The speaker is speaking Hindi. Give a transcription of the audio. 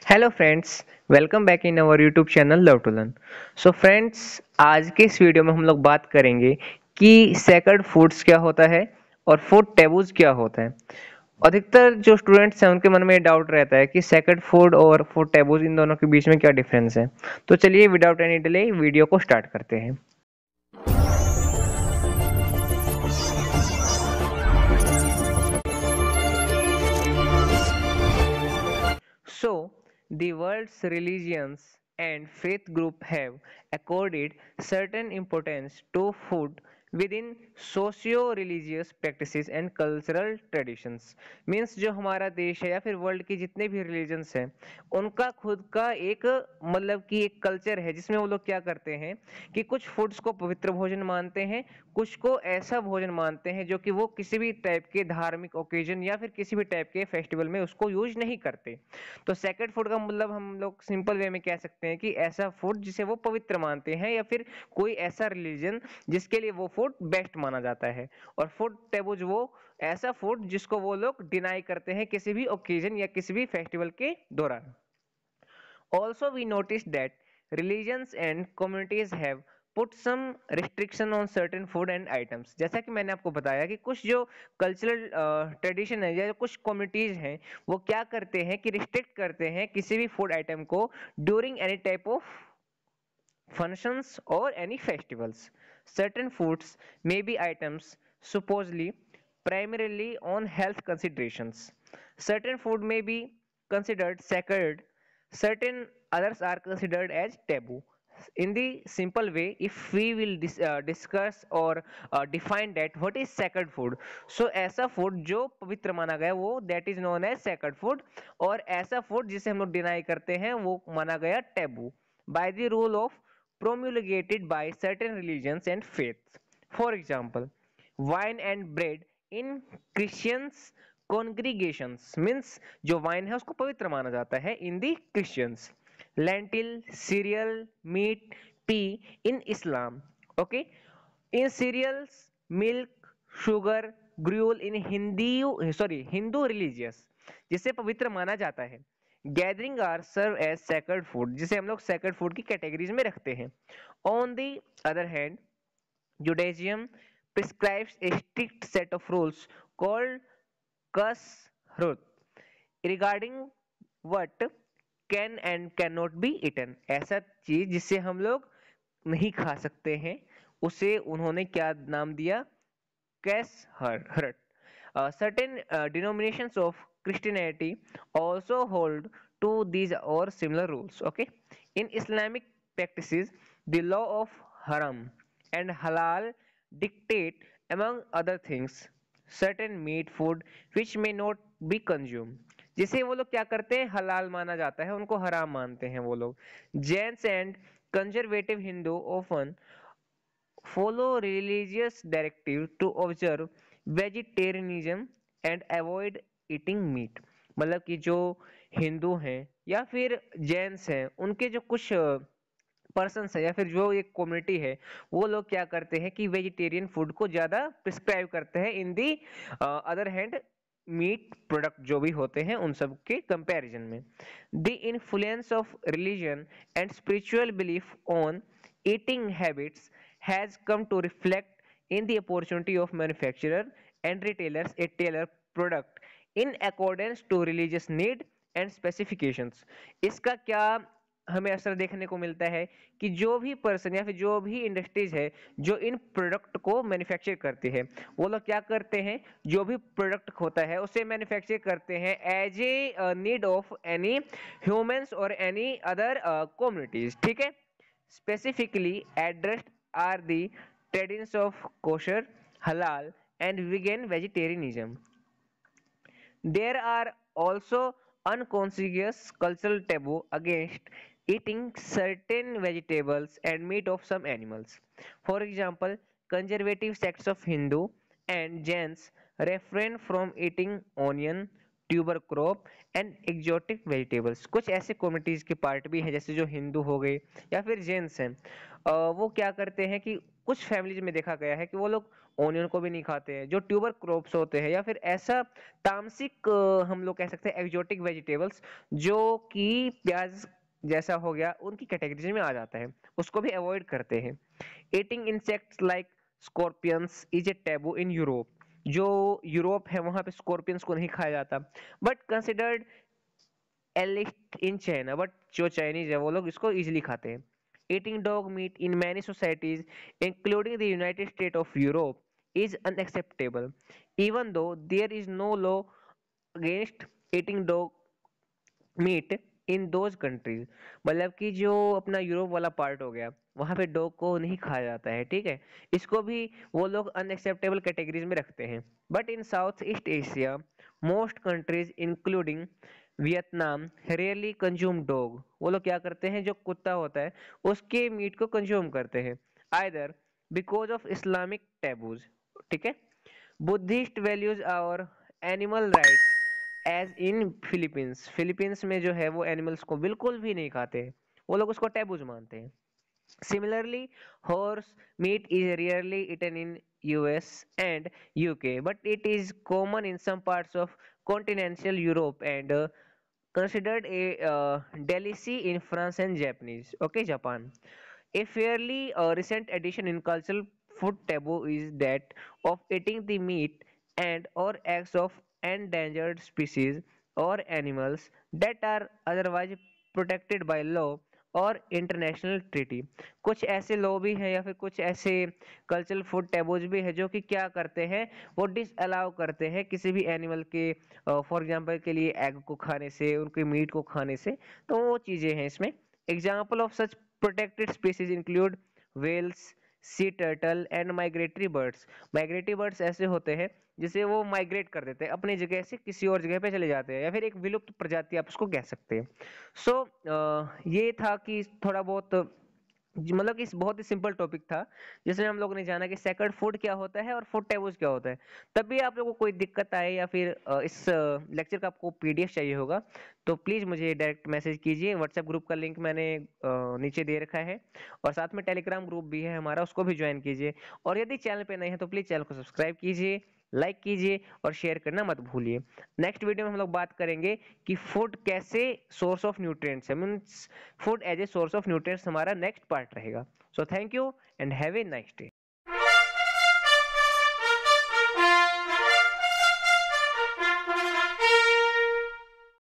Hello friends, welcome back in our YouTube channel love to learn. So friends, आज के इस वीडियो में हम लोग बात करेंगे कि सेक्रेड फूड्स क्या होता है और फूड टेबूज क्या होता है। अधिकतर जो स्टूडेंट्स हैं उनके मन में डाउट रहता है कि सेक्रेड फूड और फूड टेबूज इन दोनों के बीच में क्या डिफरेंस है। तो चलिए विदाउट एनी डिले वीडियो को स्टार्ट करते हैं। So, the world's religions and faith group have accorded certain importance to food within socio-religious practices and cultural traditions। Means जो हमारा देश है या फिर वर्ल्ड के जितने भी रिलीजन्स हैं उनका खुद का एक मतलब कि एक कल्चर है जिसमें वो लोग क्या करते हैं कि कुछ फूड्स को पवित्र भोजन मानते हैं, कुछ को ऐसा भोजन मानते हैं जो कि वो किसी भी टाइप के धार्मिक ओकेजन या फिर किसी भी टाइप के फेस्टिवल में उसको यूज नहीं करते। तो सेक्रेड फूड का मतलब हम लोग सिंपल वे में कह सकते हैं कि ऐसा फूड जिसे वो पवित्र मानते हैं या फिर कोई ऐसा रिलीजन जिसके लिए वो फूड बेस्ट माना जाता है। और फूड टेबूज वो ऐसा फूड जिसको वो लोग डिनाई करते हैं किसी भी ओकेजन या किसी भी फेस्टिवल के दौरान। Also, we noticed that religions and communities have put some restriction on certain food and items। जैसा कि मैंने आपको बताया कि कुछ जो कल्चरल ट्रेडिशन है या कुछ कम्युनिटीज हैं वो क्या करते हैं कि रिस्ट्रिक्ट करते हैं किसी भी फूड आइटम को during any type of functions or any festivals. Certain foods may be items supposedly primarily on health considerations. Certain food may be considered sacred, certain others are considered as taboo. In the simple way, if we will discuss or define that what is sacred food, so ऐसा food जो पवित्र माना गया वो that is known as sacred food, और ऐसा food जिसे हम लोग डिनाई करते हैं वो माना गया taboo by the rule of promulgated by certain religions and faiths. For example, wine and bread in Christians congregations means जो वाइन है उसको पवित्र माना जाता है in the Christians. Lentil, cereal, meat, tea in Islam. Okay, in cereals, milk, sugar, gruel in Hindu religious जिसे पवित्र माना जाता है। Gathering are serve as sacred food जिसे हम लोग सैक्रेड फूड की कैटेगरीज में रखते हैं। On the other hand, Judaism prescribes a strict set of rules called kashrut regarding what can and can not be eaten. ऐसा चीज जिसे हम लोग नहीं खा सकते हैं उसे उन्होंने क्या नाम दिया? कैसहरट। Certain denominations of Christianity also hold to these or similar rules. Okay, in Islamic practices, the law of haram and halal dictate, among other things, certain meat food which may not be consumed. जिसे वो लोग क्या करते हैं, हलाल माना जाता है, उनको हराम मानते हैं वो लोग। Jains and conservative Hindu often follow religious directive to observe vegetarianism and avoid eating meat। मतलब कि जो हिंदू हैं या फिर जैन्स हैं उनके जो कुछ पर्सन्स है या फिर जो एक कम्युनिटी है वो लोग क्या करते हैं कि वेजिटेरियन फूड को ज्यादा प्रिस्क्राइब करते हैं in the other hand meat product जो भी होते हैं उन सब के कंपैरिजन में। The influence of religion and spiritual belief on eating habits has come to reflect in the opportunity of manufacturer and retailers a tailor product in accordance to religious need and specifications। इसका क्या हमें असर देखने को मिलता है कि जो भी पर्सन या फिर जो भी इंडस्ट्रीज है जो इन प्रोडक्ट को मैन्युफैक्चर करती है वो लोग क्या करते हैं, जो भी प्रोडक्ट होता है उसे मैन्युफैक्चर करते हैं as a need of any humans और एनी अदर कम्युनिटीज। ठीक है, specifically addressed are the tenets of kosher, halal, and vegan vegetarianism. There are also unconscious cultural taboo against eating certain vegetables and meat of some animals. For example, conservative sects of Hindu and Jains refrain from eating onion, tuber crop and exotic vegetables. कुछ ऐसे कम्युनिटीज के पार्ट भी हैं जैसे जो हिंदू हो गए या फिर जैन्स हैं, वो क्या करते हैं कि कुछ फैमिलीज में देखा गया है कि वो लोग ओनियन को भी नहीं खाते हैं, जो ट्यूबर क्रॉप्स होते हैं या फिर ऐसा तामसिक हम लोग कह सकते हैं एक्जोटिक वेजिटेबल्स जो कि प्याज जैसा हो गया, उनकी कैटेगरी में आ जाता है, उसको भी अवॉइड करते हैं। Eating insects like scorpions is a taboo in Europe. जो यूरोप है वहां पे स्कॉर्पियंस को नहीं खाया जाता, but considered a list in China, but जो चाइनीज है वो लोग इसको इजिली खाते हैं। Eating dog meat in many societies including the United State of Europe is unacceptable, even though there is no law against eating dog meat in those countries. मतलब कि जो अपना यूरोप वाला पार्ट हो गया, वहां पे डॉग को नहीं खाया जाता है, ठीक है, इसको भी वो लोग अनएक्सेप्टेबल कैटेगरीज में रखते हैं। But in south east Asia most countries including Vietnam rarely consume dog. वो लोग क्या करते हैं, जो कुत्ता होता है उसके मीट को कंज्यूम करते हैं, either because of Islamic taboos, ठीक है, बुद्धिस्ट वैल्यूज और animal rights, as in Philippines. Philippines में जो है वो एनिमल्स को बिल्कुल भी नहीं खाते, वो लोग उसको टैबूज मानते हैं। Similarly, horse meat is rarely eaten in US and UK, but it is common in some parts of continental Europe and considered a delicacy in France and Japanese. Okay, Japan. A fairly recent addition in cultural food taboo is that of eating the meat and or eggs of endangered species or animals that are otherwise protected by law और इंटरनेशनल ट्रीटी। कुछ ऐसे लॉ भी हैं या फिर कुछ ऐसे कल्चरल फूड टैबूज भी है जो कि क्या करते हैं, वो डिस अलाउ करते हैं किसी भी एनिमल के, फॉर एग्जांपल के लिए एग को खाने से, उनके मीट को खाने से। तो वो चीजें हैं इसमें। Example of such protected species include whales, sea turtle and migratory birds. Migratory birds ऐसे होते हैं जिसे वो माइग्रेट कर देते हैं, अपनी जगह से किसी और जगह पे चले जाते हैं, या फिर एक विलुप्त प्रजाति आप उसको कह सकते हैं। सो ये था कि थोड़ा बहुत मतलब कि बहुत ही सिंपल टॉपिक था जिसमें हम लोगों ने जाना कि सेक्रेड फूड क्या होता है और फूड टैबूज क्या होता है। तब भी आप लोगों को कोई दिक्कत आए या फिर इस लेक्चर का आपको पीडीएफ चाहिए होगा तो प्लीज मुझे डायरेक्ट मैसेज कीजिए। व्हाट्सएप ग्रुप का लिंक मैंने नीचे दे रखा है, और साथ में टेलीग्राम ग्रुप भी है हमारा, उसको भी ज्वाइन कीजिए। और यदि चैनल पे नए हैं तो प्लीज चैनल को सब्सक्राइब कीजिए, लाइक कीजिए और शेयर करना मत भूलिए। नेक्स्ट वीडियो में हम लोग बात करेंगे कि फूड कैसे सोर्स ऑफ न्यूट्रिएंट्स है, means food as a source of nutrients हमारा नेक्स्ट पार्ट रहेगा। So thank you and have a nice day.